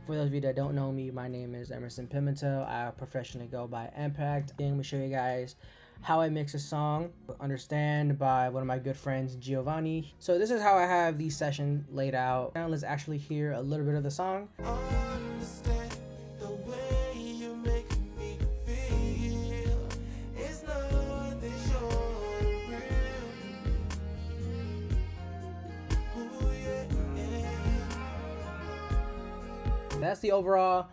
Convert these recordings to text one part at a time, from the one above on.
For those of you that don't know me, my name is Emerson Pimento. I professionally go by Impact. And let me show you guys how I mix a song. Understand by one of my good friends, Giovanni. So this is how I have the session laid out. Now let's actually hear a little bit of the song. Understand the way you make me feel. It's nothing short of real. Ooh, yeah, yeah. That's the overall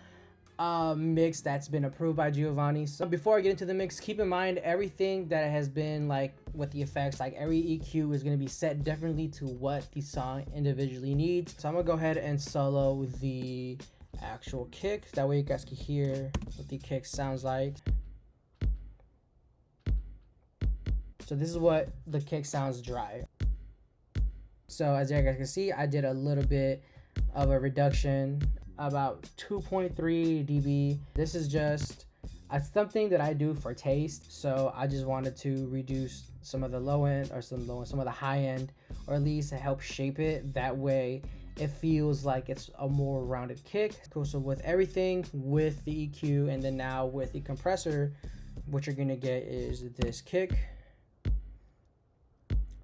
mix that's been approved by Giovanni. So before I get into the mix, keep in mind everything that has been like with the effects, like every EQ is going to be set differently to what the song individually needs. So I'm gonna go ahead and solo the actual kick, that way you guys can hear what the kick sounds like. So this is what the kick sounds dry. So as you guys can see, I did a little bit of a reduction, about 2.3 dB. This is just something that I do for taste, so I just wanted to reduce some of the low end, or some of the high end, or at least to help shape it. That way it feels like it's a more rounded kick. Cool. So with everything, with the EQ, and then now with the compressor, what you're gonna get is this kick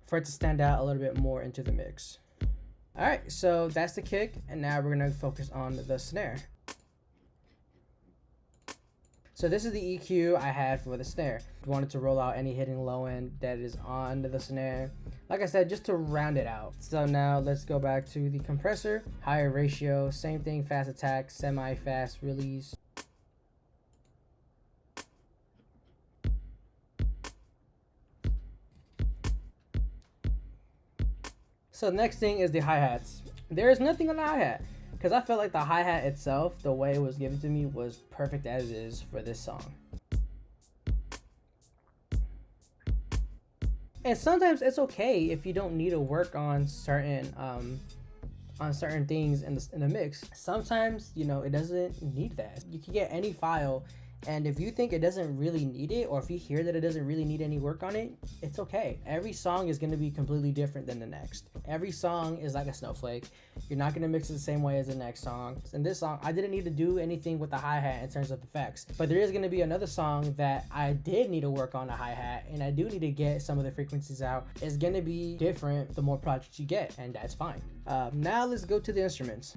for it to stand out a little bit more into the mix. All right, so that's the kick, and now we're gonna focus on the snare. So this is the EQ I had for the snare. I wanted to roll out any hidden low end that is on the snare, like I said, just to round it out. So now let's go back to the compressor. Higher ratio, same thing, fast attack, semi-fast release. So next thing is the hi-hats. There is nothing on the hi-hat, because I felt like the hi-hat itself, the way it was given to me, was perfect as is for this song. And sometimes it's okay if you don't need to work on certain things in the mix. Sometimes, you know, it doesn't need that. You can get any file, and if you think it doesn't really need it, or if you hear that it doesn't really need any work on it, it's okay. Every song is going to be completely different than the next. Every song is like a snowflake. You're not going to mix it the same way as the next song. In this song, I didn't need to do anything with the hi-hat in terms of effects, but there is going to be another song that I did need to work on the hi-hat, and I do need to get some of the frequencies out. It's going to be different the more projects you get, and that's fine. Now let's go to the instruments.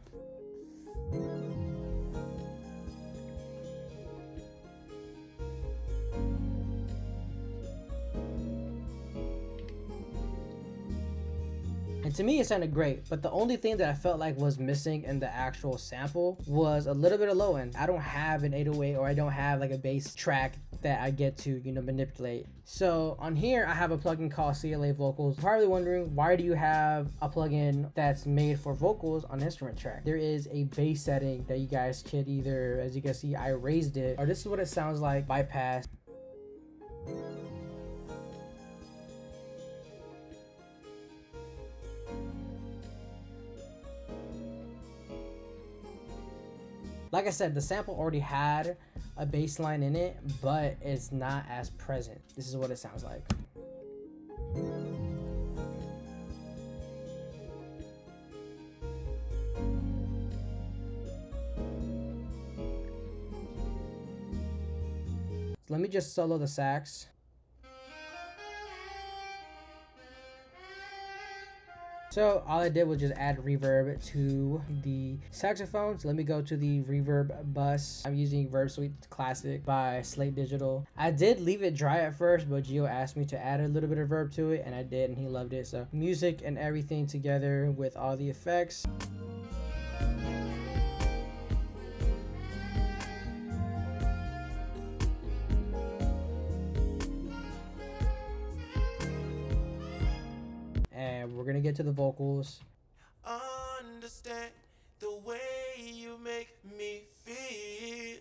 And to me, it sounded great, but the only thing that I felt like was missing in the actual sample was a little bit of low end. I don't have an 808, or I don't have like a bass track that I get to, you know, manipulate. So on here, I have a plugin called CLA Vocals. You're probably wondering, why do you have a plugin that's made for vocals on instrument track? There is a bass setting that you guys could either, as you can see, I raised it, or this is what it sounds like, bypass. Like I said, the sample already had a bass line in it, but it's not as present. This is what it sounds like. So let me just solo the sax. So all I did was just add reverb to the saxophone. So let me go to the reverb bus. I'm using Verb Suite Classic by Slate Digital. I did leave it dry at first, but Gio asked me to add a little bit of verb to it, and I did, and he loved it. So music and everything together with all the effects. And we're gonna get to the vocals. Understand the way you make me feel.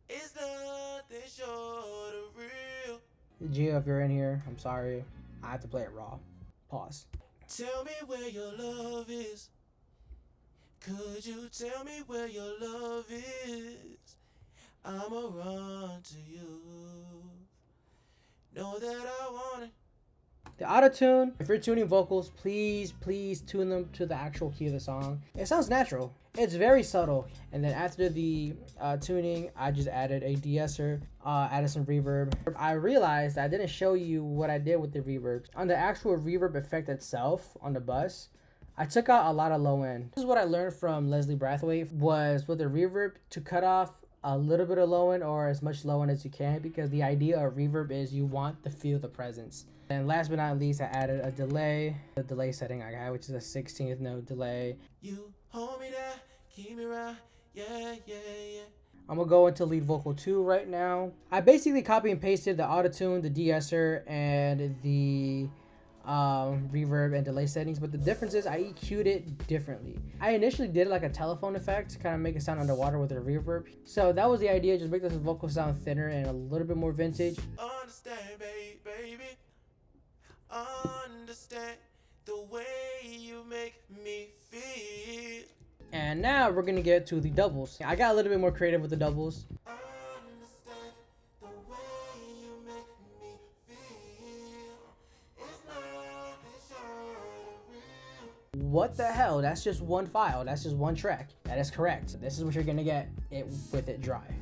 It's nothing short of real. Gio, if you're in here, I'm sorry. I have to play it raw. Pause. Tell me where your love is. Could you tell me where your love is? I'ma run to you. Know that I want it. The auto-tune, if you're tuning vocals, please tune them to the actual key of the song. It sounds natural. It's very subtle. And then after the tuning, I just added a de-esser, added some reverb. I realized I didn't show you what I did with the reverb. On the actual reverb effect itself on the bus, I took out a lot of low end. This is what I learned from Leslie Brathwaite, was with the reverb to cut off a little bit of low end or as much low end as you can, because the idea of reverb is you want to feel the presence. And last but not least, I added a delay. The delay setting I got, which is a 16th note delay. You hold me there, keep me right, yeah, yeah, yeah. I'm gonna go into lead vocal 2 right now. I basically copy and pasted the auto-tune, the de-esser, and the reverb and delay settings, but the difference is I EQ'd it differently. I initially did like a telephone effect to kind of make it sound underwater with a reverb. So that was the idea, just make this vocal sound thinner and a little bit more vintage. Understand, baby. Understand the way you make me feel. And now we're gonna get to the doubles. I got a little bit more creative with the doubles. Understand the way you make me feel. It's nothing short of real. What the hell? That's just one file. That's just one track. That is correct. This is what you're gonna get it with it dry.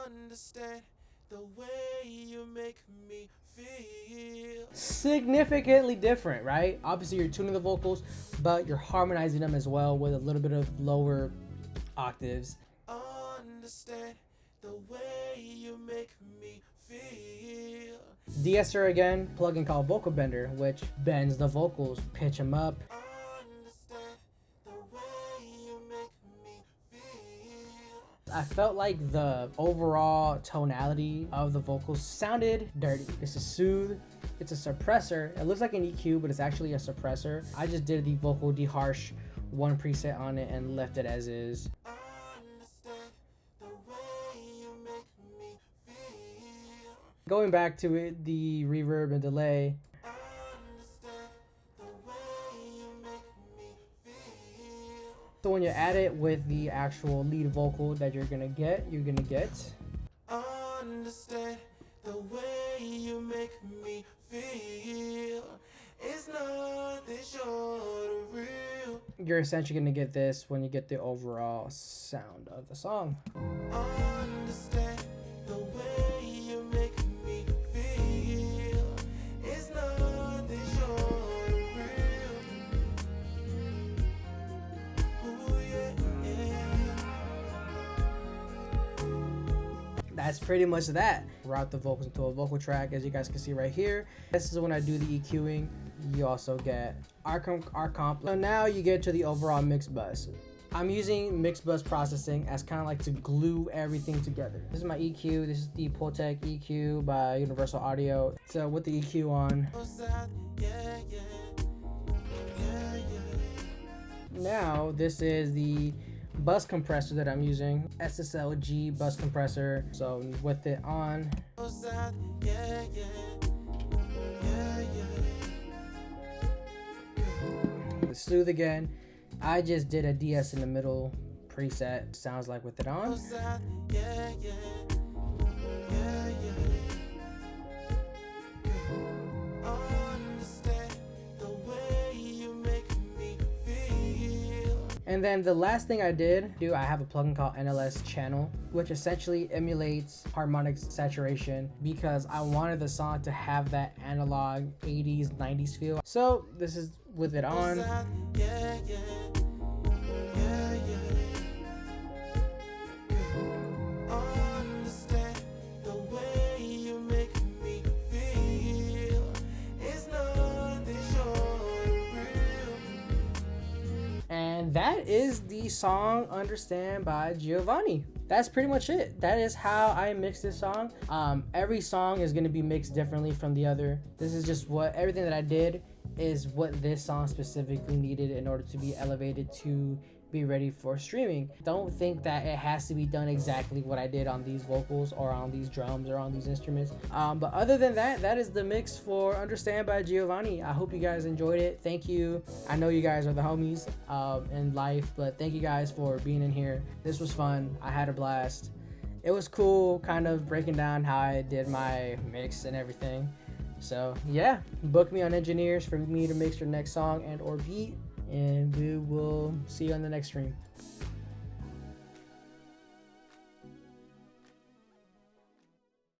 Understand the way you make me feel. Significantly different, right? Obviously you're tuning the vocals, but you're harmonizing them as well with a little bit of lower octaves. Understand the way you make me feel. De-esser again, plugin called Vocal Bender, which bends the vocals, pitch them up. Understand the way you make me feel. I felt like the overall tonality of the vocals sounded dirty. This is soothe. It's a suppressor. It looks like an EQ, but it's actually a suppressor. I just did the vocal deharsh one preset on it and left it as is. Understand the way you make me feel. Going back to it, the reverb and delay. Understand the way you make me feel. So when you add it with the actual lead vocal that you're gonna get. Understand the way you make me feel. It's nothing short of real. You're essentially gonna get this when you get the overall sound of the song. Understand the way you make me feel. It's nothing short of real. Ooh, yeah. That's pretty much that. Route the vocals into a vocal track, as you guys can see right here. This is when I do the EQing. You also get our comp. So now you get to the overall mix bus. I'm using mix bus processing as kind of like to glue everything together. This is my EQ. This is the Pultec EQ by Universal Audio. So with the EQ on. Now this is the bus compressor that I'm using, SSLG bus compressor. So with it on, the soothe again. I just did a DS in the middle preset. Sounds like with it on. And then the last thing I have a plugin called NLS Channel, which essentially emulates harmonic saturation because I wanted the song to have that analog 80s, 90s feel. So this is with it on. And that is the song Understand by Giovanni. That's pretty much it. That is how I mix this song. Every song is going to be mixed differently from the other. This is just everything that I did is what this song specifically needed in order to be elevated to be ready for streaming. Don't think that it has to be done exactly what I did on these vocals or on these drums or on these instruments. But other than that, that is the mix for Understand by Giovanni. I hope you guys enjoyed it. Thank you. I know you guys are the homies in life, but thank you guys for being in here. This was fun. I had a blast. It was cool kind of breaking down how I did my mix and everything. So yeah, book me on Engineers for me to mix your next song and or beat. and we will see you on the next stream.